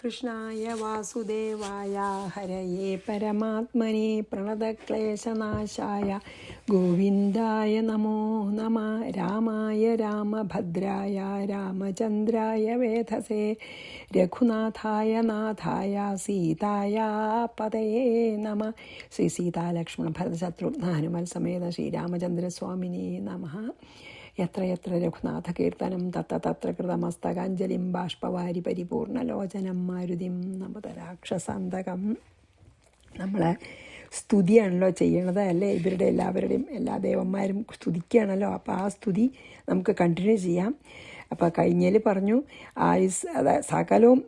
കൃഷ്ണായ വാസുദേവായ ഹരയേ പരമാത്മനെ പ്രണതക്ലേശനാശായ ഗോവിന്ദായ നമോ നമ. രാമായ രാമഭദ്രായ രാമചന്ദ്രായ വേധസേ രഘുനാഥായ നാഥായ സീതായ പതയേ നമ. ശ്രീ സീതാലക്ഷ്മണ ഭരതശത്രുഘ്ന ഹനുമൽ സമേത ശ്രീരാമചന്ദ്രസ്വാമിനേ നമഃ. യത്ര യത്ര രഘുനാഥകീർത്തനം തത്ര തത്ര കൃതമസ്തകാഞ്ജലിം ബാഷ്പവാരി പരിപൂർണലോചനം മാരുതിം നമത രാക്ഷസാന്തകം. നമ്മൾ സ്തുതിയാണല്ലോ ചെയ്യണത് അല്ലേ? ഇവരുടെ എല്ലാവരുടെയും എല്ലാ ദേവന്മാരും സ്തുതിക്കുകയാണല്ലോ. അപ്പോൾ ആ സ്തുതി നമുക്ക് കണ്ടിന്യൂ ചെയ്യാം. അപ്പോൾ കഴിഞ്ഞതിൽ പറഞ്ഞു സകലവും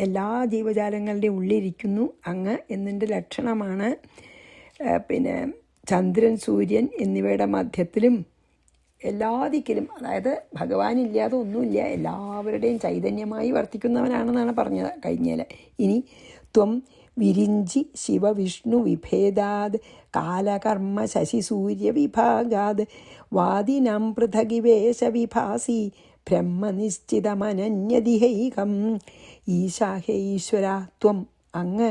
എല്ലാ ജീവജാലങ്ങളുടെയും ഉള്ളിലിരിക്കുന്നു അങ്ങ് എന്നതിൻ്റെ ലക്ഷണമാണ്. പിന്നെ ചന്ദ്രൻ സൂര്യൻ എന്നിവയുടെ മധ്യത്തിലും എല്ലാ ദിക്കിലും, അതായത് ഭഗവാനില്ലാതെ ഒന്നുമില്ല, എല്ലാവരുടെയും ചൈതന്യമായി വർത്തിക്കുന്നവനാണെന്നാണ് പറഞ്ഞത് കഴിഞ്ഞാൽ. ഇനി ത്വം വിരിഞ്ചി ശിവവിഷ്ണു വിഭേദാത് കാലകർമ്മ ശശി സൂര്യ വിഭാഗാത് വാദിനം പൃഥകിവേശ വിഭാസി ബ്രഹ്മനിശ്ചിതമനന്യതിഹൈകം. ഈശാഹേ ഈശ്വര ത്വം അങ്ങ്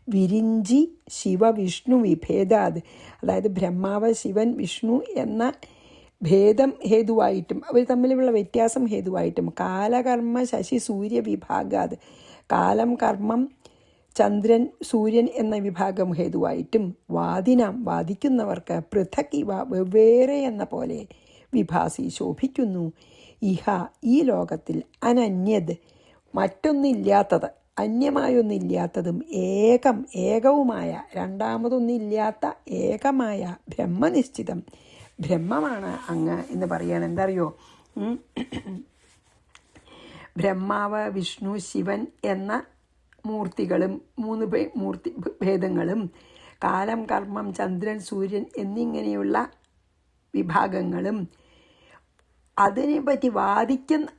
വിരിഞ്ചി ശിവവിഷ്ണു വിഭേദാത്, അതായത് ബ്രഹ്മാവ് ശിവൻ വിഷ്ണു എന്ന ഭേദം ഹേതുവായിട്ടും അവർ തമ്മിലുള്ള വ്യത്യാസം ഹേതുവായിട്ടും കാലകർമ്മ ശശി സൂര്യ വിഭാഗാത്, കാലം കർമ്മം ചന്ദ്രൻ സൂര്യൻ എന്ന വിഭാഗം ഹേതുവായിട്ടും വാദിക്കുന്നവർക്ക് പൃഥക് ഇവ വെവ്വേറെ എന്ന പോലെ വിഭാസി ശോഭിക്കുന്നു. ഇഹ ഈ ലോകത്തിൽ അനന്യത് മറ്റൊന്നില്ലാത്തത്, അന്യമായൊന്നില്ലാത്തതും ഏകവുമായ രണ്ടാമതൊന്നില്ലാത്ത ഏകമായ ബ്രഹ്മനിശ്ചിതം ബ്രഹ്മമാണ് അങ്ങ് എന്ന് പറയുകയാണ്. എന്താ അറിയോ? ബ്രഹ്മാവ് വിഷ്ണു ശിവൻ എന്ന മൂർത്തികളും മൂന്ന് മൂർത്തി ഭേദങ്ങളും കാലം കർമ്മം ചന്ദ്രൻ സൂര്യൻ എന്നിങ്ങനെയുള്ള വിഭാഗങ്ങളും അതിനെപ്പറ്റി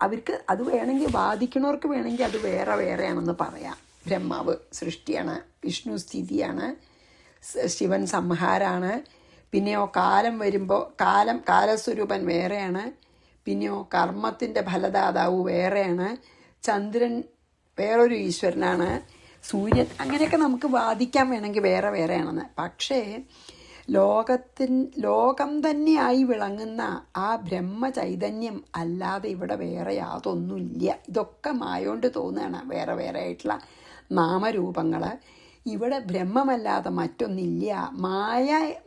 അവർക്ക് അത് വേണമെങ്കിൽ വാദിക്കണവർക്ക് വേണമെങ്കിൽ അത് വേറെ വേറെയാണെന്ന് പറയാം. ബ്രഹ്മാവ് സൃഷ്ടിയാണ്, വിഷ്ണു സ്ഥിതിയാണ്, ശിവൻ സംഹാരാണ്. പിന്നെയോ കാലം വരുമ്പോൾ കാലസ്വരൂപൻ വേറെയാണ്. പിന്നെയോ കർമ്മത്തിൻ്റെ ഫലദാതാവ് വേറെയാണ്. ചന്ദ്രൻ വേറൊരു ഈശ്വരനാണ്. സൂര്യൻ അങ്ങനെയൊക്കെ നമുക്ക് വാദിക്കാൻ വേണമെങ്കിൽ വേറെ വേറെയാണെന്ന്. പക്ഷേ ലോകം തന്നെയായി വിളങ്ങുന്ന ആ ബ്രഹ്മചൈതന്യം അല്ലാതെ ഇവിടെ വേറെ യാതൊന്നുമില്ല. ഇതൊക്കെ മായോണ്ട് തോന്നുകയാണ് വേറെ വേറെ ആയിട്ടുള്ള നാമരൂപങ്ങൾ. ഇവിടെ ബ്രഹ്മമല്ലാതെ മറ്റൊന്നില്ല.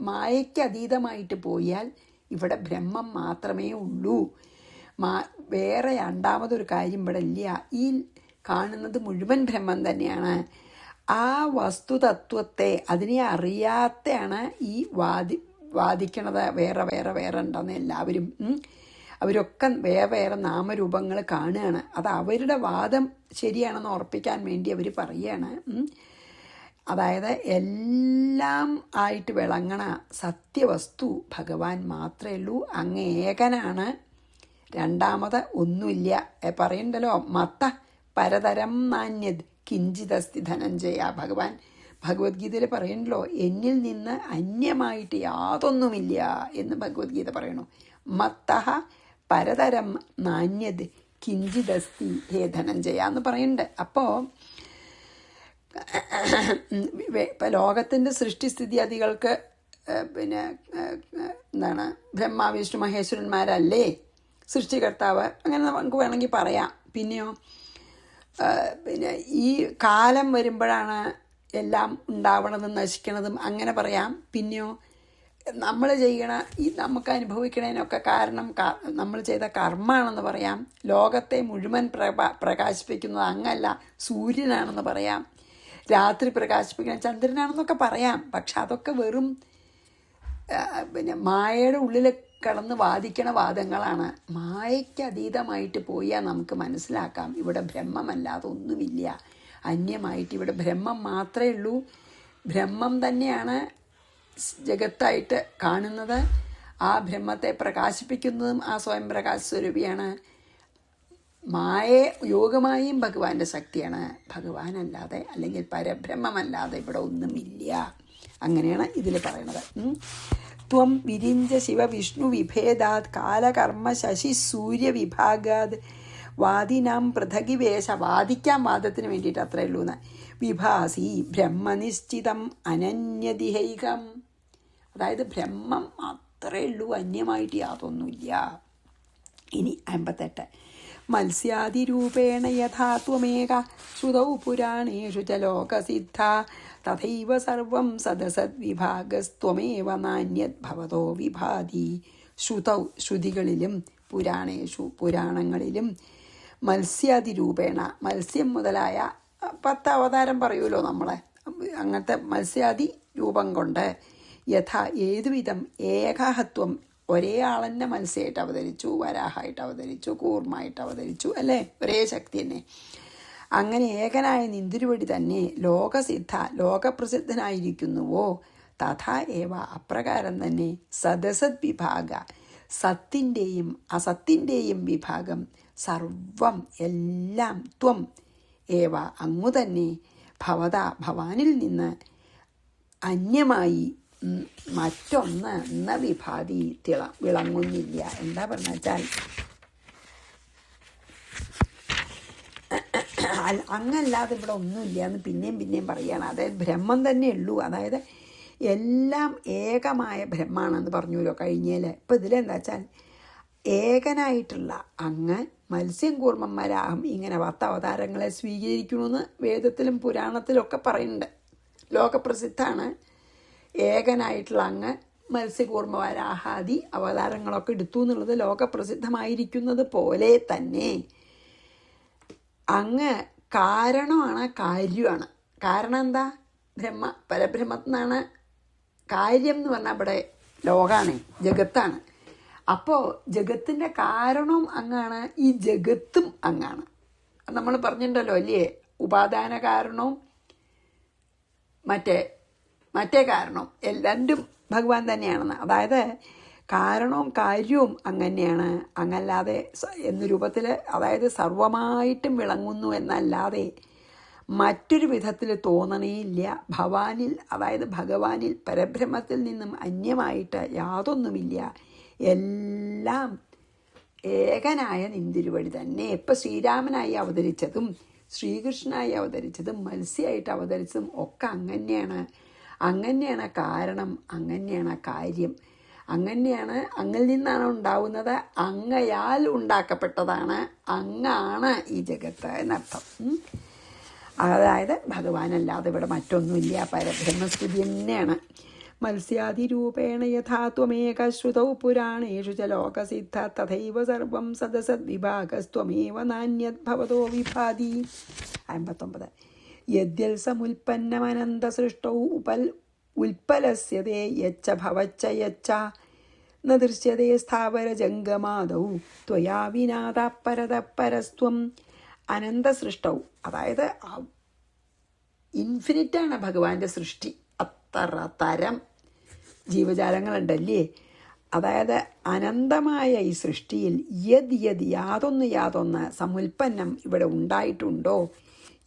മായയ്ക്ക് അതീതമായിട്ട് പോയാൽ ഇവിടെ ബ്രഹ്മം മാത്രമേ ഉള്ളൂ. വേറെ രണ്ടാമതൊരു കാര്യം ഇവിടെ ഇല്ല. ഈ കാണുന്നത് മുഴുവൻ ബ്രഹ്മം തന്നെയാണ്. ആ വസ്തുതത്വത്തെ അതിനെ അറിയാത്തയാണ് ഈ വാദിക്കണത് വേറെ വേറെ വേറെ ഉണ്ടെന്ന് എല്ലാവരും. അവരൊക്കെ വേറെ വേറെ നാമരൂപങ്ങൾ കാണുകയാണ്. അത് അവരുടെ വാദം ശരിയാണെന്ന് ഉറപ്പിക്കാൻ വേണ്ടി അവർ പറയുകയാണ്. അതായത് എല്ലാം ആയിട്ട് വിളങ്ങണ സത്യവസ്തു ഭഗവാൻ മാത്രമേ ഉള്ളൂ. അങ്ങ് ഏകനാണ്, രണ്ടാമത് ഒന്നുമില്ല. പറയണ്ടല്ലോ, മത്ത പരതരം നാന്യത് കിഞ്ചിതസ്തി ധനഞ്ജയ. ഭഗവാൻ ഭഗവത്ഗീതയിൽ പറയണ്ടല്ലോ, എന്നിൽ നിന്ന് അന്യമായിട്ട് യാതൊന്നുമില്ല എന്ന് ഭഗവത്ഗീത പറയണു. മത്തഃ പരതരം നാന്യത് കിഞ്ചിതസ്തി ഹേ ധനഞ്ജയ എന്ന് പറയുന്നുണ്ട്. അപ്പോൾ ഇപ്പം ലോകത്തിൻ്റെ സൃഷ്ടിസ്ഥിതി അതികൾക്ക് പിന്നെ എന്താണ് ബ്രഹ്മ വിഷ്ണു മഹേശ്വരന്മാരല്ലേ സൃഷ്ടികർത്താവ്, അങ്ങനെ നമുക്ക് വേണമെങ്കിൽ പറയാം. പിന്നെയോ പിന്നെ ഈ കാലം വരുമ്പോഴാണ് എല്ലാം ഉണ്ടാവണതും നശിക്കണതും അങ്ങനെ പറയാം. പിന്നെയോ നമ്മൾ ചെയ്യണ നമുക്ക് അനുഭവിക്കണതിനൊക്കെ കാരണം നമ്മൾ ചെയ്ത കർമ്മമാണെന്ന് പറയാം. ലോകത്തെ മുഴുവൻ പ്രകാശിപ്പിക്കുന്നത് അങ്ങല്ല, സൂര്യനാണെന്ന് പറയാം. രാത്രി പ്രകാശിപ്പിക്കുന്ന ചന്ദ്രനാണെന്നൊക്കെ പറയാം. പക്ഷെ അതൊക്കെ വെറും പിന്നെ മായയുടെ ഉള്ളിൽ കടന്ന് വാദിക്കണ വാദങ്ങളാണ്. മായയ്ക്ക് അതീതമായിട്ട് പോയാൽ നമുക്ക് മനസ്സിലാക്കാം ഇവിടെ ബ്രഹ്മമല്ലാതെ ഒന്നുമില്ല. അന്യമായിട്ട് ഇവിടെ ബ്രഹ്മം മാത്രമേ ഉള്ളൂ. ബ്രഹ്മം തന്നെയാണ് ജഗത്തായിട്ട് കാണുന്നത്. ആ ബ്രഹ്മത്തെ പ്രകാശിപ്പിക്കുന്നതും ആ സ്വയം പ്രകാശ സ്വരൂപിയാണ്. മായയെ യോഗമായും ഭഗവാന്റെ ശക്തിയാണ്. ഭഗവാനല്ലാതെ അല്ലെങ്കിൽ പരബ്രഹ്മമല്ലാതെ ഇവിടെ ഒന്നുമില്ല. അങ്ങനെയാണ് ഇതിൽ പറയണത്. ത്വം വിരിഞ്ച ശിവ വിഷ്ണു വിഭേദാത് കാലകർമ്മ ശശി സൂര്യ വിഭാഗാത് വാദിനാം പൃഥകിവേശ, വാദിക്കാൻ വാദത്തിന് വേണ്ടിയിട്ട് അത്രേ ഉള്ളൂ എന്ന്. വിഭാസി ബ്രഹ്മനിശ്ചിതം അനന്യതിഹൈകം, അതായത് ബ്രഹ്മം അത്രേ ഉള്ളൂ, അന്യമായിട്ട് യാതൊന്നുമില്ല. ഇനി 58. മത്സ്യാദിരൂപേണ യഥാ ത്വമേക ശ്രുതൗ പുരാണേഷു ച ലോകസിദ്ധ തഥൈവ സർവം സദസദ്വിഭാഗസ്ത്വമേവ നാന്യത് ഭവതോ വിഭാതി. ശ്രുതൗ, ശ്രുതികളിലും പുരാണേഷു, പുരാണങ്ങളിലും മത്സ്യാദിരൂപേണ, മത്സ്യം മുതലായ 10 അവതാരം പറയുമല്ലോ നമ്മളെ, അങ്ങനത്തെ മത്സ്യാദി രൂപം കൊണ്ട് യഥാ ഏതുവിധം ഏകഹത്വം, ഒരേ ആളെന്നെ മത്സ്യമായിട്ട് അവതരിച്ചു, വരാഹമായിട്ട് അവതരിച്ചു, കൂർമ്മമായിട്ട് അവതരിച്ചു, അല്ലേ, ഒരേ ശക്തി തന്നെ. അങ്ങനെ ഏകനായ നിന്തിരുവടി തന്നെ ലോകസിദ്ധ, ലോകപ്രസിദ്ധനായിരിക്കുന്നുവോ തഥാ ഏവ, അപ്രകാരം തന്നെ സദസദ് വിഭാഗ, സത്തിൻ്റെയും അസത്തിൻ്റെയും വിഭാഗം, സർവം എല്ലാം, ത്വം ഏവ അങ്ങു തന്നെ, ഭവത ഭവാനിൽ നിന്ന് അന്യമായി മറ്റൊന്ന് എന്ന വിഭാതി വിളങ്ങുന്നില്ല. എന്താ പറഞ്ഞ വെച്ചാൽ അങ്ങല്ലാതെ ഇവിടെ ഒന്നുമില്ല എന്ന് പിന്നെയും പറയുകയാണ്. അതായത് ബ്രഹ്മം തന്നെ ഉള്ളൂ, അതായത് എല്ലാം ഏകമായ ബ്രഹ്മാണെന്ന് പറഞ്ഞുല്ലോ കഴിഞ്ഞേൽ. ഇപ്പം ഇതിലെന്താ വെച്ചാൽ ഏകനായിട്ടുള്ള അങ്ങ് മത്സ്യം കൂർമ്മം വരാഹം ഇങ്ങനെ 10 അവതാരങ്ങളെ സ്വീകരിക്കണമെന്ന് വേദത്തിലും പുരാണത്തിലും ഒക്കെ പറയുന്നുണ്ട്. ലോകപ്രസിദ്ധമാണ് ഏകനായിട്ടുള്ള അങ്ങ് മത്സ്യകൂർമ്മ വരാഹാദി അവതാരങ്ങളൊക്കെ എടുത്തു എന്നുള്ളത് ലോകപ്രസിദ്ധമായിരിക്കുന്നത് പോലെ തന്നെ അങ്ങ് കാരണമാണ്, കാര്യമാണ്. കാരണം എന്താ? പരബ്രഹ്മത്തിൽ നിന്നാണ്. കാര്യം എന്ന് പറഞ്ഞാൽ ഇവിടെ ലോകമാണ്, ജഗത്താണ്. അപ്പോൾ ജഗത്തിൻ്റെ കാരണവും അങ്ങാണ്, ഈ ജഗത്തും അങ്ങാണ്. നമ്മൾ പറഞ്ഞിട്ടുണ്ടല്ലോ അല്ലേ, ഉപാദാന കാരണവും മറ്റേ കാരണവും രണ്ടും ഭഗവാൻ തന്നെയാണെന്ന്. അതായത് കാരണവും കാര്യവും അങ്ങനെയാണ്, അങ്ങല്ലാതെ എന്ന രൂപത്തിൽ, അതായത് സർവമായിട്ടും വിളങ്ങുന്നു എന്നല്ലാതെ മറ്റൊരു വിധത്തിൽ തോന്നണേയില്ല. ഭവാനിൽ, അതായത് ഭഗവാനിൽ, പരബ്രഹ്മത്തിൽ നിന്നും അന്യമായിട്ട് യാതൊന്നുമില്ല. എല്ലാം ഏകനായ നിന്തിരുവടി തന്നെ. ഇപ്പം ശ്രീരാമനായി അവതരിച്ചതും ശ്രീകൃഷ്ണനായി അവതരിച്ചതും മത്സ്യമായിട്ട് അവതരിച്ചതും ഒക്കെ അങ്ങനെയാണ് കാരണം, അങ്ങനെയാണ് കാര്യം, അങ്ങനെയാണ്, അങ്ങിൽ നിന്നാണ് ഉണ്ടാവുന്നത്, അങ്ങയാൽ ഉണ്ടാക്കപ്പെട്ടതാണ്, അങ്ങാണ് ഈ ജഗത്ത് എന്നർത്ഥം. അതായത് ഭഗവാനല്ലാതെ ഇവിടെ മറ്റൊന്നുമില്ല, പരബ്രഹ്മസ്തുതി തന്നെയാണ്. മത്സ്യാദിരൂപേണ യഥാ ത്വമേക ശ്രുതൗ പുരാണേഷു ച ലോകസിദ്ധ തഥൈവ സർവം സദസദ്വിഭാഗസ്ത്വമേവ നാന്യത് ഭവതോ വിഭാതി. 59. യദ്യൽ സമുൽപ്പന്നമനന്തസൃഷ്ടൗ ഉൽപ്പലസ്യതേ യച്ച ഭവച്ച യച്ച ന ദൃശ്യതേ സ്ഥാവരജംഗമാദൗ ത്വയാ വിനാദ പരതപരസ്ത്വം. അനന്തസൃഷ്ടൗ, അതായത് ഇൻഫിനിറ്റാണ് ഭഗവാന്റെ സൃഷ്ടി. അത്ര തരം ജീവജാലങ്ങളുണ്ടല്ലേ. അതായത് അനന്തമായ ഈ സൃഷ്ടിയിൽ യാതൊന്ന് സമുൽപ്പന്നം ഇവിടെ ഉണ്ടായിട്ടുണ്ടോ,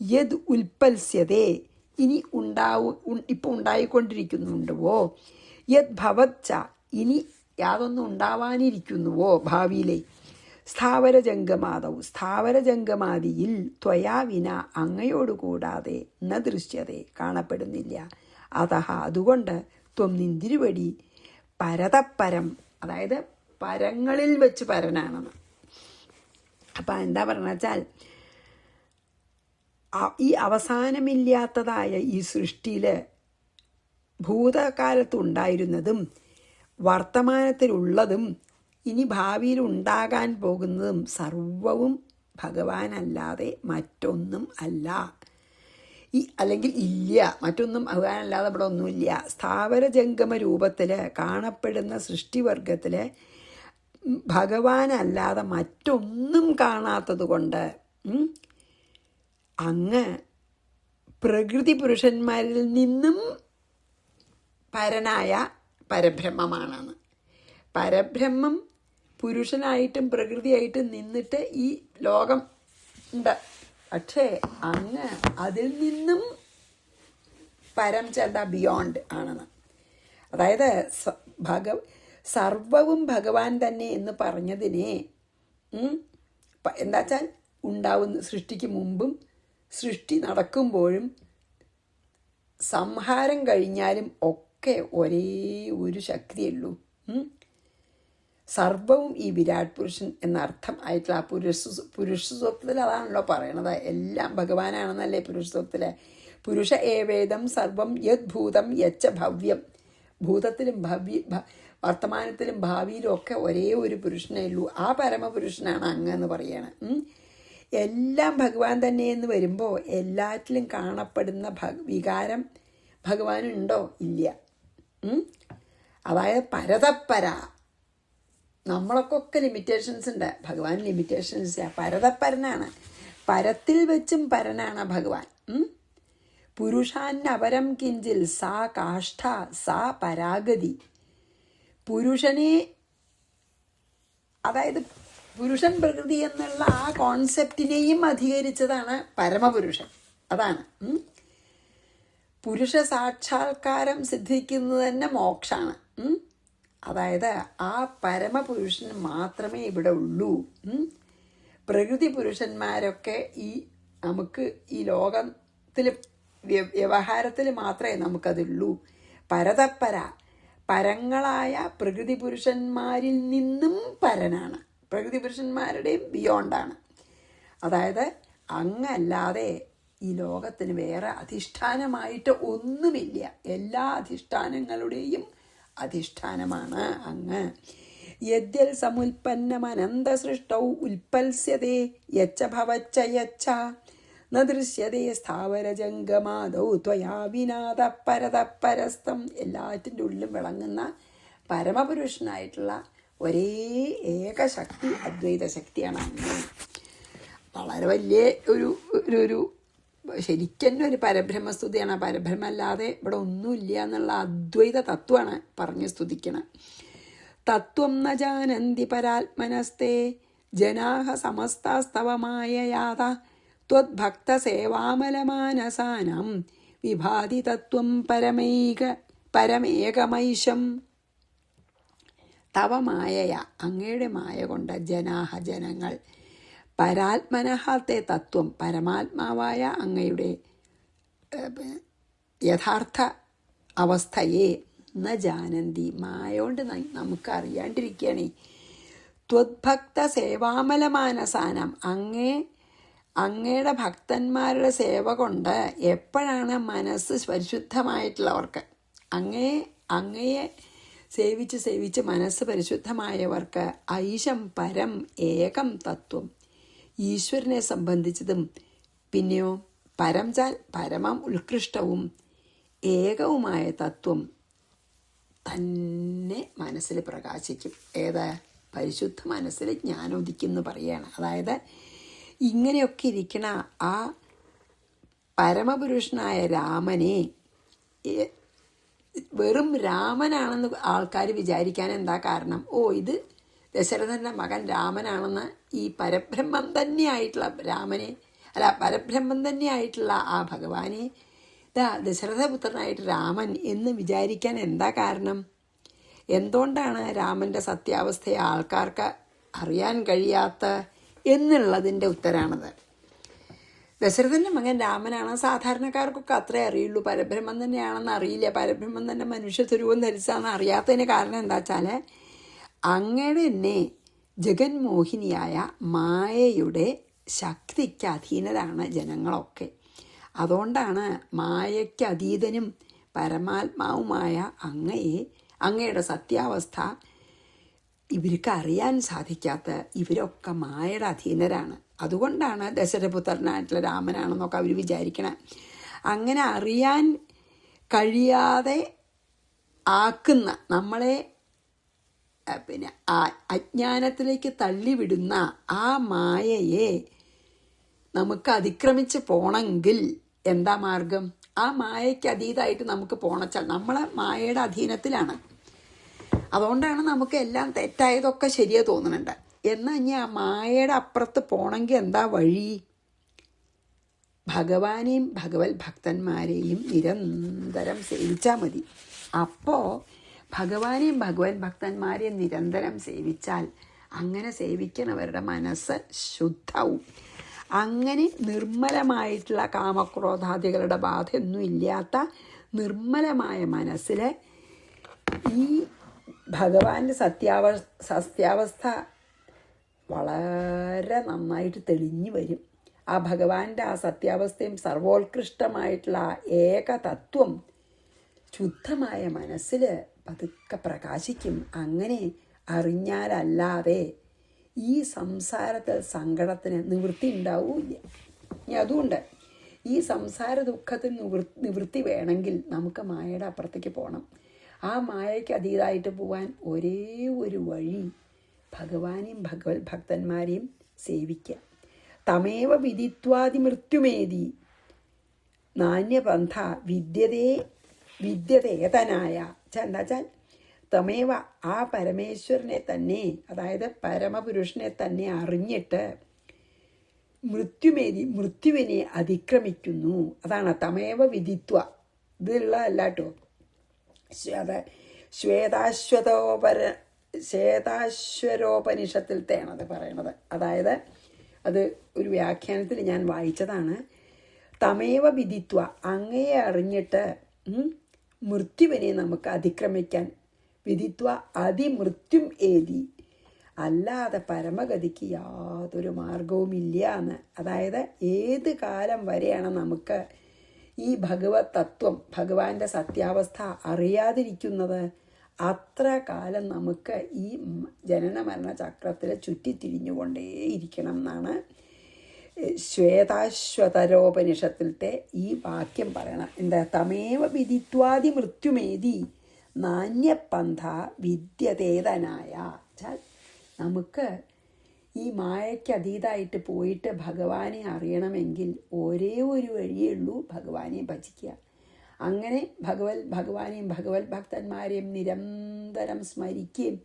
യദ് ഉൽപ്പൽസ്യതേ ഇനി ഇപ്പോൾ ഉണ്ടായിക്കൊണ്ടിരിക്കുന്നുണ്ടോ, യദ് ഭവച്ച ഇനി യാതൊന്നും ഉണ്ടാവാനിരിക്കുന്നുവോ ഭാവിയിലെ, സ്ഥാവരജംഗമാദിയിൽ ത്വയാ വിന അങ്ങയോടുകൂടാതെ ന ദൃശ്യതേ കാണപ്പെടുന്നില്ല. അതഹ അതുകൊണ്ട് ത്വം നിന്തിരുവടി പരതപ്പരം, അതായത് പരങ്ങളിൽ വെച്ച് പരനാണെന്ന്. അപ്പം എന്താ പറഞ്ഞ വെച്ചാൽ ഈ അവസാനമില്ലാത്തതായ ഈ സൃഷ്ടിയിൽ ഭൂതകാലത്തുണ്ടായിരുന്നതും വർത്തമാനത്തിലുള്ളതും ഇനി ഭാവിയിൽ ഉണ്ടാകാൻ പോകുന്നതും സർവവും ഭഗവാനല്ലാതെ മറ്റൊന്നും അല്ല. അല്ലെങ്കിൽ ഇല്ല, മറ്റൊന്നും ഭഗവാനല്ലാതെ ഇവിടെ ഒന്നുമില്ല. സ്ഥാവരജംഗമ രൂപത്തിൽ കാണപ്പെടുന്ന സൃഷ്ടിവർഗത്തിൽ ഭഗവാനല്ലാതെ മറ്റൊന്നും കാണാത്തത് കൊണ്ട് അങ്ങ് പ്രകൃതി പുരുഷന്മാരിൽ നിന്നും പരനായ പരബ്രഹ്മമാണെന്ന്. പരബ്രഹ്മം പുരുഷനായിട്ടും പ്രകൃതിയായിട്ടും നിന്നിട്ട് ഈ ലോകം ഉണ്ട്. പക്ഷേ അങ്ങ് അതിൽ നിന്നും പരം ചെന്ത ബിയോണ്ട് ആണെന്ന്. അതായത് സർവവും ഭഗവാൻ തന്നെ എന്ന് പറഞ്ഞതിനെ എന്താ വെച്ചാൽ സൃഷ്ടിക്ക് മുമ്പും സൃഷ്ടി നടക്കുമ്പോഴും സംഹാരം കഴിഞ്ഞാലും ഒക്കെ ഒരേ ഒരു ശക്തിയുള്ളൂ. സർവവും ഈ വിരാട് പുരുഷൻ എന്നർത്ഥം ആയിട്ടുള്ള ആ പുരുഷ സ്വപ്നത്തിൽ അതാണല്ലോ പറയണത്. എല്ലാം ഭഗവാനാണെന്നല്ലേ പുരുഷ സ്വപ്നത്തിലെ. പുരുഷ ഏവേദം സർവം യത് ഭൂതം യച്ച ഭവ്യം. ഭൂതത്തിലും വർത്തമാനത്തിലും ഭാവിയിലും ഒക്കെ ഒരേ ഒരു പുരുഷനേ ഉള്ളൂ. ആ പരമപുരുഷനാണ് അങ്ങ് എന്ന് പറയാണ്. എല്ലാം ഭഗവാൻ തന്നെ എന്ന് വരുമ്പോൾ എല്ലാറ്റിലും കാണപ്പെടുന്ന വികാരം ഭഗവാനുണ്ടോ? ഇല്ല. അതായത് പരതപ്പര. നമ്മളൊക്കെ ലിമിറ്റേഷൻസ് ഉണ്ട്, ഭഗവാൻ ലിമിറ്റേഷൻസ് ഇല്ല. പരതപ്പരനാണ്, പരത്തിൽ വെച്ചും പരനാണ് ഭഗവാൻ. പുരുഷാന്നപരം കിഞ്ചിൽ സാ കാഷ്ഠ സാ പരാഗതി. പുരുഷനെ, അതായത് പുരുഷൻ പ്രകൃതി എന്നുള്ള ആ കോൺസെപ്റ്റിനെയും അധികരിച്ചതാണ് പരമപുരുഷൻ. അതാണ് പുരുഷ സാക്ഷാത്കാരം സിദ്ധിക്കുന്നത് തന്നെ മോക്ഷമാണ്. അതായത് ആ പരമപുരുഷൻ മാത്രമേ ഇവിടെ ഉള്ളൂ. പ്രകൃതി പുരുഷന്മാരൊക്കെ നമുക്ക് ഈ ലോകത്തിൽ വ്യവഹാരത്തിൽ മാത്രമേ നമുക്കതുള്ളൂ. പരതപ്പര, പരങ്ങളായ പ്രകൃതി പുരുഷന്മാരിൽ നിന്നും പരനാണ്, പ്രകൃതി പുരുഷന്മാരുടെയും ബിയോണ്ടാണ്. അതായത് അങ്ങല്ലാതെ ഈ ലോകത്തിന് വേറെ അധിഷ്ഠാനമായിട്ട് ഒന്നുമില്ല. എല്ലാ അധിഷ്ഠാനങ്ങളുടെയും അധിഷ്ഠാനമാണ് അങ്ങ്. യദ്യൽ സമുൽപ്പന്നമനന്ത സൃഷ്ടൗ ഉൽപ്പൽസ്യതേ യച്ച ഭവച്ച യച്ച ന ദൃശ്യതേ സ്ഥാവരജംഗമാദൗ ത്വയാ വിനാദ പരതപരസ്തം. എല്ലാറ്റിൻ്റെ ഉള്ളിലും വിളങ്ങുന്ന പരമപുരുഷനായിട്ടുള്ള ഒരേ ഏകശക്തി അദ്വൈത ശക്തിയാണ് അങ്ങ്. വളരെ വലിയ ഒരു ശരിക്കും ഒരു പരബ്രഹ്മസ്തുതിയാണ്. പരബ്രഹ്മല്ലാതെ ഇവിടെ ഒന്നുമില്ല എന്നുള്ള അദ്വൈത തത്വമാണ് പറഞ്ഞ് സ്തുതിക്കണം. തത്വം ന ജാനന്തി പരാത്മനസ്തേ ജനാഹ സമസ്തസ്തവമായ യാത ത്വദ്ഭക്ത സേവാമലമാനസാനം വിഭാതി തത്വം പരമേകമൈശം. തവ മായയ, അങ്ങയുടെ മായ കൊണ്ട് ജനാഹ ജനങ്ങൾ, പരാത്മനഹത്തെ തത്വം പരമാത്മാവായ അങ്ങയുടെ യഥാർത്ഥ അവസ്ഥയെ ന ജാനന്തി, മായോണ്ട് നമുക്ക് അറിയാണ്ടിരിക്കുകയാണ്. ത്വദ്ഭക്ത സേവാമലമാനസാനം, അങ്ങയുടെ ഭക്തന്മാരുടെ സേവ കൊണ്ട് എപ്പോഴാണ് മനസ്സ് പരിശുദ്ധമായിട്ടുള്ളവർക്ക്, അങ്ങയെ സേവിച്ച് മനസ്സ് പരിശുദ്ധമായവർക്ക് ഐശം പരം ഏകം തത്വം, ഈശ്വരനെ സംബന്ധിച്ചതും പിന്നെയോ പരംചാൽ പരമം ഉത്കൃഷ്ടവും ഏകവുമായ തത്വം തന്നെ മനസ്സിൽ പ്രകാശിക്കും. ഏത്? പരിശുദ്ധ മനസ്സിൽ ജ്ഞാനോദിക്കുന്നു പറയാണ്. അതായത് ഇങ്ങനെയൊക്കെ ഇരിക്കണ ആ പരമപുരുഷനായ രാമനെ വെറും രാമനാണെന്ന് ആൾക്കാർ വിചാരിക്കാൻ എന്താ കാരണം? ഇത് ദശരഥൻ്റെ മകൻ രാമനാണെന്ന് ഈ പരബ്രഹ്മം തന്നെയായിട്ടുള്ള പരബ്രഹ്മം തന്നെയായിട്ടുള്ള ആ ഭഗവാനെ ദശരഥപുത്രനായിട്ട് രാമൻ എന്ന് വിചാരിക്കാൻ എന്താ കാരണം? എന്തുകൊണ്ടാണ് രാമൻ്റെ സത്യാവസ്ഥയെ ആൾക്കാർക്ക് അറിയാൻ കഴിയാത്ത എന്നുള്ളതിൻ്റെ ഉത്തരാണത്. ദശരഥൻ്റെ മകൻ രാമനാണ്, സാധാരണക്കാർക്കൊക്കെ അത്രേ അറിയുള്ളൂ. പരബ്രഹ്മം തന്നെയാണെന്ന് അറിയില്ല. പരബ്രഹ്മം തന്നെ മനുഷ്യ സ്വരൂപം ധരിച്ചാന്ന് അറിയാത്തതിന് കാരണം എന്താ വെച്ചാൽ അങ്ങയുടെ തന്നെ ജഗന്മോഹിനിയായ മായയുടെ ശക്തിക്ക് അധീനരാണ് ജനങ്ങളൊക്കെ. അതുകൊണ്ടാണ് മായയ്ക്ക് അതീതനും പരമാത്മാവുമായ അങ്ങയുടെ സത്യാവസ്ഥ ഇവർക്ക് അറിയാൻ സാധിക്കാത്ത ഇവരൊക്കെ മായയുടെ അധീനരാണ്. അതുകൊണ്ടാണ് ദശരഥപുത്രനായിട്ടുള്ള രാമനാണെന്നൊക്കെ അവർ വിചാരിക്കണം. അങ്ങനെ അറിയാൻ കഴിയാതെ ആക്കുന്ന, നമ്മളെ അജ്ഞാനത്തിലേക്ക് തള്ളിവിടുന്ന ആ മായയെ നമുക്ക് അതിക്രമിച്ച് പോണെങ്കിൽ എന്താ മാർഗം? ആ മായയ്ക്ക് അതീതമായിട്ട് നമുക്ക് പോണച്ചാൽ നമ്മളെ മായയുടെ അധീനത്തിലാണ്. അതുകൊണ്ടാണ് നമുക്ക് എല്ലാം തെറ്റായതൊക്കെ ശരിയാ തോന്നുന്നുണ്ട്. എന്നാൽ ഇനി ആ മായയുടെ അപ്പുറത്ത് പോണെങ്കിൽ എന്താ വഴി? ഭഗവാനെയും ഭഗവത് ഭക്തന്മാരെയും നിരന്തരം സേവിച്ചാൽ മതി. അപ്പോൾ ഭഗവാനെയും ഭഗവത് ഭക്തന്മാരെയും നിരന്തരം സേവിച്ചാൽ അങ്ങനെ സേവിക്കുന്നവരുടെ മനസ്സ് ശുദ്ധവും. അങ്ങനെ നിർമ്മലമായിട്ടുള്ള കാമക്രോധാദികളുടെ ബാധയൊന്നും ഇല്ലാത്ത നിർമ്മലമായ മനസ്സിൽ ഈ ഭഗവാന്റെ സത്യാവസ്ഥ വളരെ നന്നായിട്ട് തെളിഞ്ഞു വരും. ആ ഭഗവാന്റെ ആ സത്യാവസ്ഥയും സർവോത്കൃഷ്ടമായിട്ടുള്ള ആ ഏക തത്വം ശുദ്ധമായ മനസ്സിൽ പതുക്കെ പ്രകാശിക്കും. അങ്ങനെ അറിഞ്ഞാലല്ലാതെ ഈ സംസാരത്തിൽ സങ്കടത്തിന് നിവൃത്തി ഉണ്ടാവില്ല. ഇനി അതുകൊണ്ട് ഈ സംസാര ദുഃഖത്തിന് നിവൃത്തി വേണമെങ്കിൽ നമുക്ക് മായയുടെ അപ്പുറത്തേക്ക് പോകണം. ആ മായയ്ക്ക് അതീതമായിട്ട് പോകാൻ ഒരേ ഒരു വഴി ഭഗവാനെയും ഭക്തന്മാരെയും സേവിക്കുക. തമേവ വിദിത്വാദി മൃത്യുമേതി നാന്യപന്ഥ വിദ്യതേതനായ. എന്താച്ചാൽ തമേവ ആ പരമേശ്വരനെ തന്നെ, അതായത് പരമപുരുഷനെ തന്നെ അറിഞ്ഞിട്ട് മൃത്യുവിനെ അതിക്രമിക്കുന്നു. അതാണ് തമേവ വിദിത്വ. ഇതുള്ളതല്ല കേട്ടോ. അത് ശ്വേതാശ്വരോപനിഷത്തിലത്തെയാണത് പറയണത്. അതായത് അത് ഒരു വ്യാഖ്യാനത്തിൽ ഞാൻ വായിച്ചതാണ്. തമേവ വിദിത്വ, അങ്ങയെ അറിഞ്ഞിട്ട് മൃത്യുവിനെ നമുക്ക് അതിക്രമിക്കാൻ. വിദിത്വ അതിമൃത്യും ഏതി, അല്ലാതെ പരമഗതിക്ക് യാതൊരു മാർഗവുമില്ല എന്ന്. അതായത് ഏത് കാലം വരെയാണ് നമുക്ക് ഈ ഭഗവത് തത്വം, ഭഗവാന്റെ സത്യാവസ്ഥ അറിയാതിരിക്കുന്നത്, അത്ര കാലം നമുക്ക് ഈ ജനന മരണ ചക്രത്തിൽ ചുറ്റിത്തിരിഞ്ഞുകൊണ്ടേയിരിക്കണം എന്നാണ് ശ്വേതാശ്വതരോപനിഷത്തിലത്തെ ഈ വാക്യം പറയണം. എന്താ? തമേവ വിദിത്വാദി മൃത്യുമേതി നാന്യപന്ഥ വിദ്യതേതനായ. നമുക്ക് ഈ മായയ്ക്ക് അതീതമായിട്ട് പോയിട്ട് ഭഗവാനെ അറിയണമെങ്കിൽ ഒരേ ഒരു വഴിയേ ഉള്ളൂ, ഭഗവാനെ ഭജിക്കുക. അങ്ങനെ ഭഗവാനെയും ഭഗവത് ഭക്തന്മാരെയും നിരന്തരം സ്മരിക്കുകയും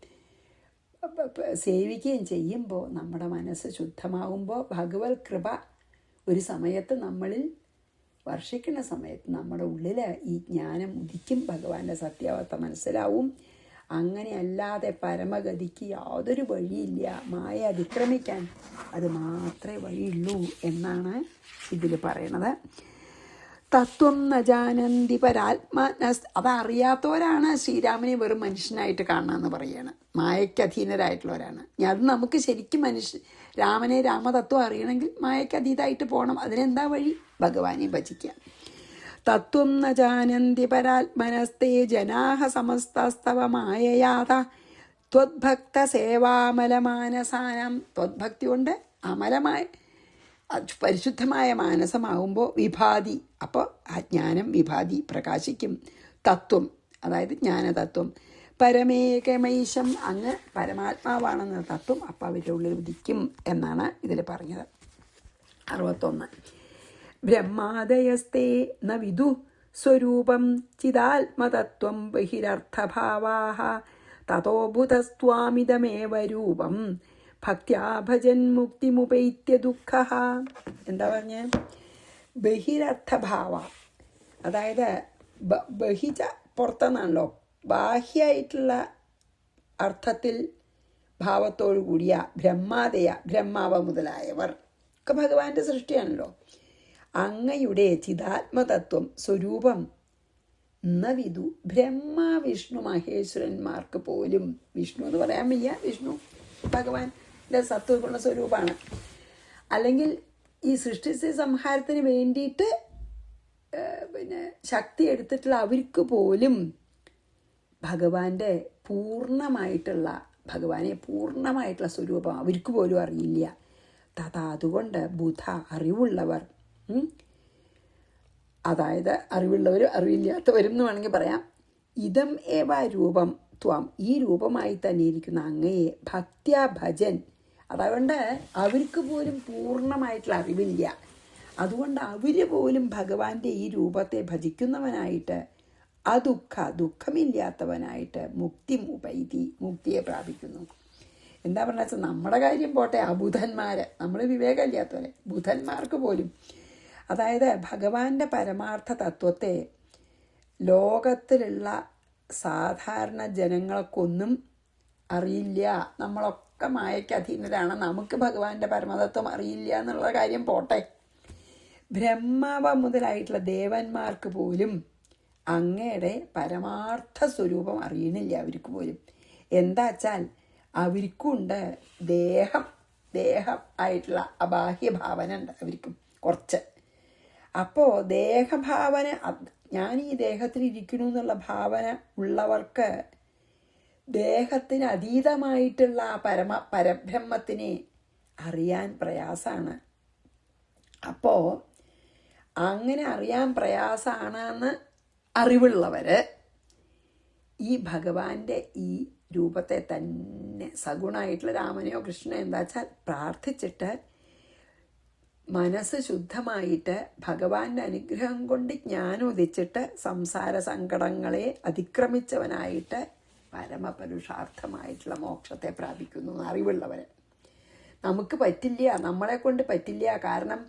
സേവിക്കുകയും ചെയ്യുമ്പോൾ നമ്മുടെ മനസ്സ് ശുദ്ധമാകുമ്പോൾ ഭഗവത് കൃപ ഒരു സമയത്ത് നമ്മളിൽ വർഷിക്കുന്ന സമയത്ത് നമ്മുടെ ഉള്ളിൽ ഈ ജ്ഞാനം ഉദിക്കും, ഭഗവാന്റെ സത്യാവസ്ഥ മനസ്സിലാവും. അങ്ങനെ അല്ലാതെ പരമഗതിക്ക് യാതൊരു വഴിയില്ല. മായ അതിക്രമിക്കാൻ അത് മാത്രമേ വഴിയുള്ളൂ എന്നാണ് ഇതിൽ പറയണത്. തത്വം ന ജാനന്തി അതറിയാത്തവരാണ് ശ്രീരാമനെ വെറും മനുഷ്യനായിട്ട് കാണുകയെന്ന് പറയുകയാണ്. മായയ്ക്ക് അധീനരായിട്ടുള്ളവരാണ്. അത് നമുക്ക് ശരിക്കും രാമനെ രാമതത്വം അറിയണമെങ്കിൽ മായയ്ക്ക് അതീതമായിട്ട് പോകണം. അതിനെന്താ വഴി? ഭഗവാനെ ഭജിക്കുക. തത്വം ന ജാനന്തി പരാത്മനസ്തേ ജനാഹ സമസ്തസ്തവ മായയാത ത്വദ്ഭക്ത സേവാമലമാനസാനം. ത്വദ്ഭക്തി കൊണ്ട് അമലമായ പരിശുദ്ധമായ മാനസമാകുമ്പോൾ വിഭാതി, അപ്പോൾ ആ ജ്ഞാനം വിഭാതി പ്രകാശിക്കും. തത്വം അതായത് ജ്ഞാനതത്വം പരമേകമൈശം, അങ്ങ് പരമാത്മാവാണെന്ന തത്വം അപ്പം അവരുടെ ഉള്ളിൽ ഉദിക്കും എന്നാണ് ഇതിൽ പറഞ്ഞത്. 61 ബ്രഹ്മാദയസ്തേ ന വിദു സ്വരൂപം ചിദാത്മതത്വം ബഹിരർത്ഥഭാവാഃ തതോ ബുധസ്ത്വാമിതമേവ രൂപം ഭക്ത്യാ ഭജൻ മുക്തിമുപൈത്യ ദുഃഖ. എന്താ പറഞ്ഞ? ബഹിരർത്ഥഭാവ, അതായത് ബഹിജ പുറത്തെന്നാണല്ലോ, ബാഹ്യമായിട്ടുള്ള അർത്ഥത്തിൽ ഭാവത്തോടു കൂടിയ ബ്രഹ്മാദയ, ബ്രഹ്മാവ് മുതലായവർ ഒക്കെ ഭഗവാന്റെ സൃഷ്ടിയാണല്ലോ. അങ്ങയുടെ ചിദാത്മതത്വം സ്വരൂപം ന വിദു, ബ്രഹ്മ വിഷ്ണു മഹേശ്വരന്മാർക്ക് പോലും, വിഷ്ണു എന്ന് പറയാൻ വയ്യ, വിഷ്ണു ഭഗവാന്റെ സത്വഗുണ സ്വരൂപമാണ്. അല്ലെങ്കിൽ ഈ സൃഷ്ടി സംഹാരത്തിന് വേണ്ടിയിട്ട് ശക്തി എടുത്തിട്ടുള്ള അവർക്ക് പോലും ഭഗവാന്റെ ഭഗവാനെ പൂർണ്ണമായിട്ടുള്ള സ്വരൂപം അവർക്ക് പോലും അറിയില്ല. അതുകൊണ്ട് ബുധ അറിവുള്ളവർ, അതായത് അറിവുള്ളവർ അറിവില്ലാത്തവരും എന്ന് വേണമെങ്കിൽ പറയാം, ഇതം ഏവ രൂപം ത്വം, ഈ രൂപമായി തന്നെ ഇരിക്കുന്ന അങ്ങയെ ഭക്ത്യാ ഭജൻ. അതുകൊണ്ട് അവർക്ക് പോലും പൂർണ്ണമായിട്ടുള്ള അറിവില്ല. അതുകൊണ്ട് അവർ പോലും ഭഗവാന്റെ ഈ രൂപത്തെ ഭജിക്കുന്നവനായിട്ട് ദുഃഖമില്ലാത്തവനായിട്ട് മുക്തിയെ പ്രാപിക്കുന്നു. എന്താ പറഞ്ഞാൽ നമ്മുടെ കാര്യം പോട്ടെ, ആ ബുധന്മാർ, നമ്മൾ വിവേകമില്ലാത്തവരെ, ബുധന്മാർക്ക് പോലും, അതായത് ഭഗവാന്റെ പരമാർത്ഥ തത്വത്തെ ലോകത്തിലുള്ള സാധാരണ ജനങ്ങൾക്കൊന്നും അറിയില്ല. നമ്മളൊക്കെ മായയ്ക്ക് അധീനരാണ്. നമുക്ക് ഭഗവാന്റെ പരമതത്വം അറിയില്ല എന്നുള്ള കാര്യം പോട്ടെ. ബ്രഹ്മാവ് മുതലായിട്ടുള്ള ദേവന്മാർക്ക് പോലും അങ്ങയുടെ പരമാർത്ഥ സ്വരൂപം അറിയണില്ല. അവർക്ക് പോലും എന്താ വെച്ചാൽ അവർക്കുണ്ട് ദേഹം ആയിട്ടുള്ള അബാഹ്യഭാവന ഉണ്ട് അവർക്കും കുറച്ച്. അപ്പോൾ ദേഹഭാവന, ഞാൻ ഈ ദേഹത്തിൽ ഇരിക്കണു എന്നുള്ള ഭാവന ഉള്ളവർക്ക് ദേഹത്തിന് അതീതമായിട്ടുള്ള ആ പരബ്രഹ്മത്തിനെ അറിയാൻ പ്രയാസമാണ്. അപ്പോൾ അങ്ങനെ അറിയാൻ പ്രയാസമാണെന്ന് അറിവുള്ളവർ ഈ ഭഗവാന്റെ ഈ രൂപത്തെ തന്നെ സഗുണമായിട്ടുള്ള രാമനെയോ കൃഷ്ണനെയോ എന്താ വെച്ചാൽ പ്രാർത്ഥിച്ചിട്ട് മനസ്സ് ശുദ്ധമായിട്ട് ഭഗവാന്റെ അനുഗ്രഹം കൊണ്ട് ജ്ഞാനം ഉദിച്ചിട്ട് സംസാര സങ്കടങ്ങളെ അതിക്രമിച്ചവനായിട്ട് പരമപുരുഷാർത്ഥമായിട്ടുള്ള മോക്ഷത്തെ പ്രാപിക്കുന്നു അറിവുള്ളവർ. നമുക്ക് പറ്റില്ല, നമ്മളെ കൊണ്ട് പറ്റില്ല. കാരണം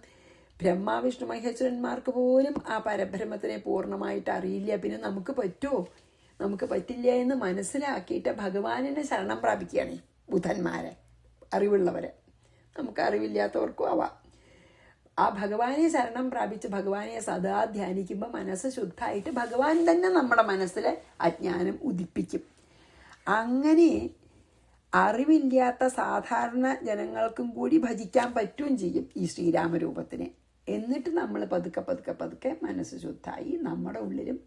ബ്രഹ്മാവിഷ്ണു മഹേശ്വരന്മാർക്ക് പോലും ആ പരബ്രഹ്മത്തിനെ പൂർണ്ണമായിട്ട് അറിയില്ല. പിന്നെ നമുക്ക് പറ്റുമോ? നമുക്ക് പറ്റില്ല എന്ന് മനസ്സിലാക്കിയിട്ട് ഭഗവാനെ ശരണം പ്രാപിക്കുകയാണ് ബുധന്മാരെ, അറിവുള്ളവരെ. നമുക്ക് അറിവില്ലാത്തവർക്കും ആവാം. ആ ഭഗവാനെ ശരണം പ്രാപിച്ച് ഭഗവാനെ സദാ ധ്യാനിക്കുമ്പോൾ മനസ്സ് ശുദ്ധമായിട്ട് ഭഗവാൻ തന്നെ നമ്മുടെ മനസ്സിൽ അജ്ഞാനം ഉദിപ്പിക്കും. അങ്ങനെ അറിവില്ലാത്ത സാധാരണ ജനങ്ങൾക്കും കൂടി ഭജിക്കാൻ പറ്റുകയും ചെയ്യും ഈ ശ്രീരാമരൂപത്തിനെ. എന്നിട്ട് നമ്മൾ പതുക്കെ മനസ്സ് ശുദ്ധമായി നമ്മുടെ ഉള്ളിലും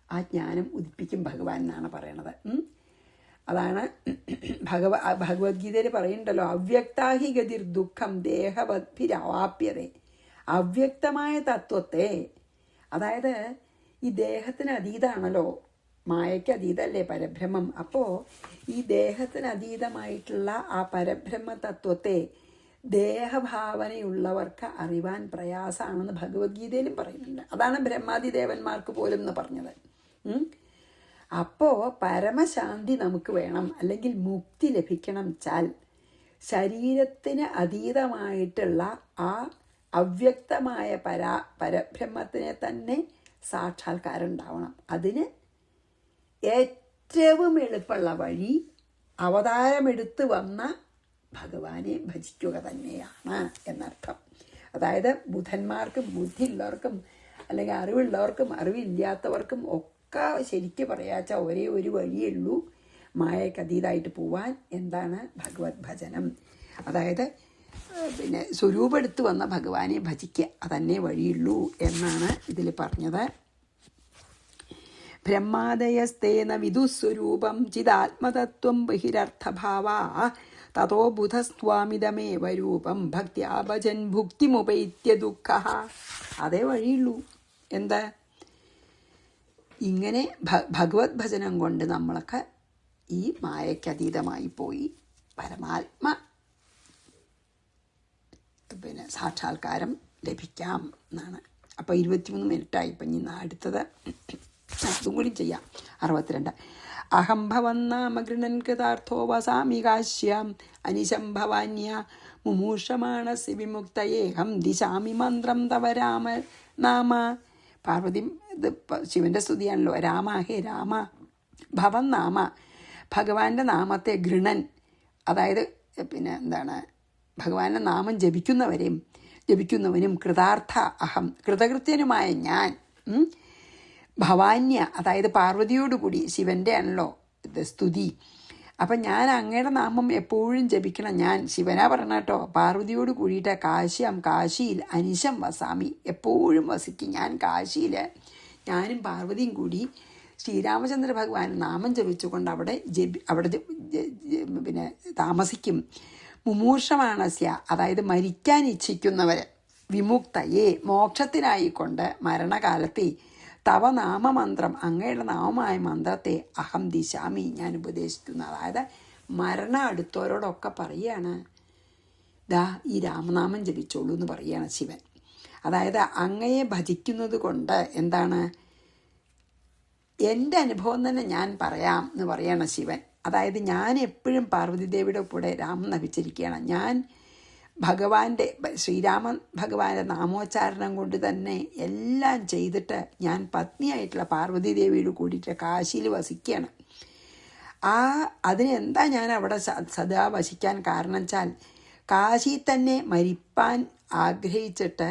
ആ ജ്ഞാനം ഉദിപ്പിക്കും ഭഗവാൻ എന്നാണ് പറയണത്. അതാണ് ഭഗവത്ഗീതയിൽ പറയുന്നുണ്ടല്ലോ, അവ്യക്താഹി ഗതിർ ദുഃഖം ദേഹവദ്ഭിരവാപ്യതേ. അവ്യക്തമായ തത്വത്തെ, അതായത് ഈ ദേഹത്തിന് അതീതാണല്ലോ, മായയ്ക്ക് അതീതല്ലേ പരബ്രഹ്മം. അപ്പോൾ ഈ ദേഹത്തിന് അതീതമായിട്ടുള്ള ആ പരബ്രഹ്മ തത്വത്തെ ദേഹഭാവനയുള്ളവർക്ക് അറിവാൻ പ്രയാസമാണെന്ന് ഭഗവത്ഗീതയിലും പറയുന്നുണ്ട്. അതാണ് ബ്രഹ്മാദിദേവന്മാർക്ക് പോലും എന്ന് പറഞ്ഞത്. അപ്പോൾ പരമശാന്തി നമുക്ക് വേണം, അല്ലെങ്കിൽ മുക്തി ലഭിക്കണം വെച്ചാൽ ശരീരത്തിന് അതീതമായിട്ടുള്ള ആ അവ്യക്തമായ പരബ്രഹ്മത്തിനെ തന്നെ സാക്ഷാത്കാരം ഉണ്ടാവണം. അതിന് ഏറ്റവും എളുപ്പമുള്ള വഴി അവതാരമെടുത്ത് വന്ന ഭഗവാനെ ഭജിക്കുക തന്നെയാണ് എന്നർത്ഥം. അതായത് ബുധന്മാർക്കും ബുദ്ധിയുള്ളവർക്കും അല്ലെങ്കിൽ അറിവുള്ളവർക്കും അറിവില്ലാത്തവർക്കും ഒക്കെ ശരിക്കും പറയാച്ചാൽ ഒരേ ഒരു വഴിയേ ഉള്ളൂ മായയ്ക്ക് അതീതമായിട്ട് പോവാൻ. എന്താണ്? ഭഗവത് ഭജനം. അതായത് പിന്നെ സ്വരൂപെടുത്ത് വന്ന ഭഗവാനെ ഭജിക്കുക, അതന്നെ വഴിയുള്ളൂ എന്നാണ് ഇതിൽ പറഞ്ഞത്. ബ്രഹ്മാദയസ്തേന വിദുസ്വരൂപം ചിദാത്മതത്വം ബഹിരർത്ഥഭാവാ തതോ ബുധസ്ത്വാമിതമേവ രൂപം ഭക്ത്യാ ഭജൻ ഭുക്തിമുപൈത്യ ദുഃഖ. അതേ വഴിയുള്ളൂ. എന്താ? ഇങ്ങനെ ഭഗവത് ഭജനം കൊണ്ട് നമ്മളൊക്കെ ഈ മായയ്ക്കതീതമായി പോയി പരമാത്മ പിന്നെ സാക്ഷാത്കാരം ലഭിക്കാം എന്നാണ്. അപ്പോൾ 23 മിനിറ്റായി. ഇപ്പം ഇനി അടുത്തത് അതും കൂടി ചെയ്യാം. 62. അഹം ഭവന്നാമ ഗൃണൻ കൃതാർത്ഥോ വസാമി കാശ്യാം അനിശം ഭവാന്യ മുമൂഷമാണസി വിമുക്തയേഹം ദിശാമി മന്ത്രം തവ രാമ നാമ. പാർവതി ഇത് ശിവൻ്റെ സ്തുതിയാണല്ലോ. രാമ, ഹേ രാമ, ഭവൻ നാമ, ഭഗവാന്റെ നാമത്തെ ഗൃണൻ, അതായത് പിന്നെ എന്താണ്, ഭഗവാന്റെ നാമം ജപിക്കുന്നവനും കൃതാർത്ഥ അഹം, കൃതകൃത്യനുമായ ഞാൻ, ഭവാന്യ അതായത് പാർവതിയോടുകൂടി, ശിവൻ്റെ ആണല്ലോ ഇത് സ്തുതി. അപ്പം ഞാൻ അങ്ങയുടെ നാമം എപ്പോഴും ജപിക്കണം. ഞാൻ ശിവനാ പറഞ്ഞ കേട്ടോ, പാർവതിയോട് കൂടിയിട്ട് കാശിയിൽ അനിശം വസാമി, എപ്പോഴും വസിക്കും ഞാൻ കാശിയിൽ. ഞാനും പാർവതിയും കൂടി ശ്രീരാമചന്ദ്ര ഭഗവാൻ നാമം ജപിച്ചുകൊണ്ട് അവിടെ പിന്നെ താമസിക്കും. മുമൂർഷമാണസ്യ അതായത് മരിക്കാൻ ഇച്ഛിക്കുന്നവർ, വിമുക്തയെ മോക്ഷത്തിനായിക്കൊണ്ട് മരണകാലത്തെ തവ നാമമന്ത്രം അങ്ങയുടെ നാമമായ മന്ത്രത്തെ അഹം ദിശാമി ഞാൻ ഉപദേശിക്കുന്നു. അതായത് മരണം അടുത്തവരോടൊക്കെ പറയുകയാണ്, ദാ ഈ രാമനാമം ജപിച്ചോളൂ എന്ന് പറയുകയാണ് ശിവൻ. അതായത് അങ്ങയെ ഭജിക്കുന്നത് കൊണ്ട് എന്താണ്, എൻ്റെ അനുഭവം തന്നെ ഞാൻ പറയാം എന്ന് പറയാണ് ശിവൻ. അതായത് ഞാൻ എപ്പോഴും പാർവതിദേവിയുടെ കൂടെ രാമൻ നഭിച്ചിരിക്കുകയാണ്. ഞാൻ ഭഗവാന്റെ ശ്രീരാമൻ ഭഗവാന്റെ നാമോച്ചാരണം കൊണ്ട് തന്നെ എല്ലാം ചെയ്തിട്ട് ഞാൻ പത്നിയായിട്ടുള്ള പാർവതി ദേവിയോട് കൂടിയിട്ട് കാശിയിൽ വസിക്കുകയാണ്. അതിനെന്താ ഞാൻ അവിടെ സദാ വസിക്കാൻ കാരണം വെച്ചാൽ, കാശി തന്നെ മരിപ്പാൻ ആഗ്രഹിച്ചിട്ട്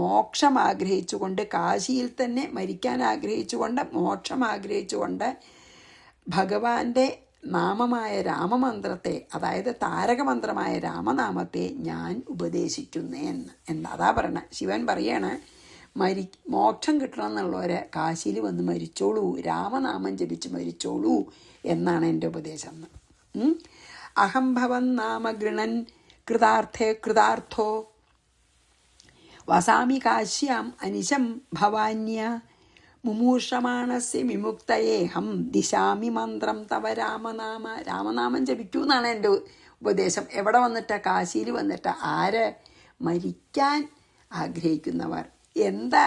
മോക്ഷം ആഗ്രഹിച്ചുകൊണ്ട്, കാശിയിൽ തന്നെ മരിക്കാൻ ആഗ്രഹിച്ചുകൊണ്ട്, മോക്ഷം ആഗ്രഹിച്ചുകൊണ്ട് ഭഗവാന്റെ നാമമായ രാമമന്ത്രത്തെ, അതായത് താരകമന്ത്രമായ രാമനാമത്തെ ഞാൻ ഉപദേശിക്കുന്നേന്ന്. അതാ പറയണ. ശിവൻ പറയാണ്, മോക്ഷം കിട്ടണം എന്നുള്ളവരെ കാശിയിൽ വന്ന് മരിച്ചോളൂ, രാമനാമം ജപിച്ച് മരിച്ചോളൂ എന്നാണ് എൻ്റെ ഉപദേശം. അഹംഭവൻ നാമഗൃണൻ കൃതാർത്ഥോ വസാമി കാശ്യാം അനിശം ഭവാന്യ മുമൂഷമാണസ്യ വിമുക്തയേഹം ദിശാമി മന്ത്രം തവ രാമനാമം ജപിക്കൂ എന്നാണ് എൻ്റെ ഉപദേശം. എവിടെ വന്നിട്ട്? കാശിയിൽ വന്നിട്ട്. ആര്? മരിക്കാൻ ആഗ്രഹിക്കുന്നവർ. എന്താ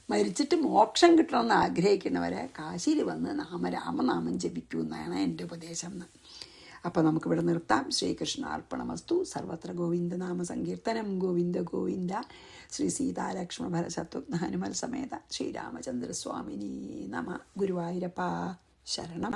മരിച്ചിട്ട് മോക്ഷം കിട്ടണമെന്ന് ആഗ്രഹിക്കുന്നവരെ കാശിയിൽ വന്ന് രാമനാമം ജപിക്കൂ എന്നാണ് എൻ്റെ ഉപദേശം. അപ്പോൾ നമുക്കിവിടെ നിർത്താം. ശ്രീകൃഷ്ണ അർപ്പണമസ്തു. സർവത്ര ഗോവിന്ദനാമ സങ്കീർത്തനം. ഗോവിന്ദ ഗോവിന്ദ. ശ്രീ സീതാലക്ഷ്മണ ഭരശത്രുഘ്ന ഹനുമൽ സമേത ശ്രീരാമചന്ദ്രസ്വാമിനി നമ. ഗുരുവായൂരപ്പ ശരണം.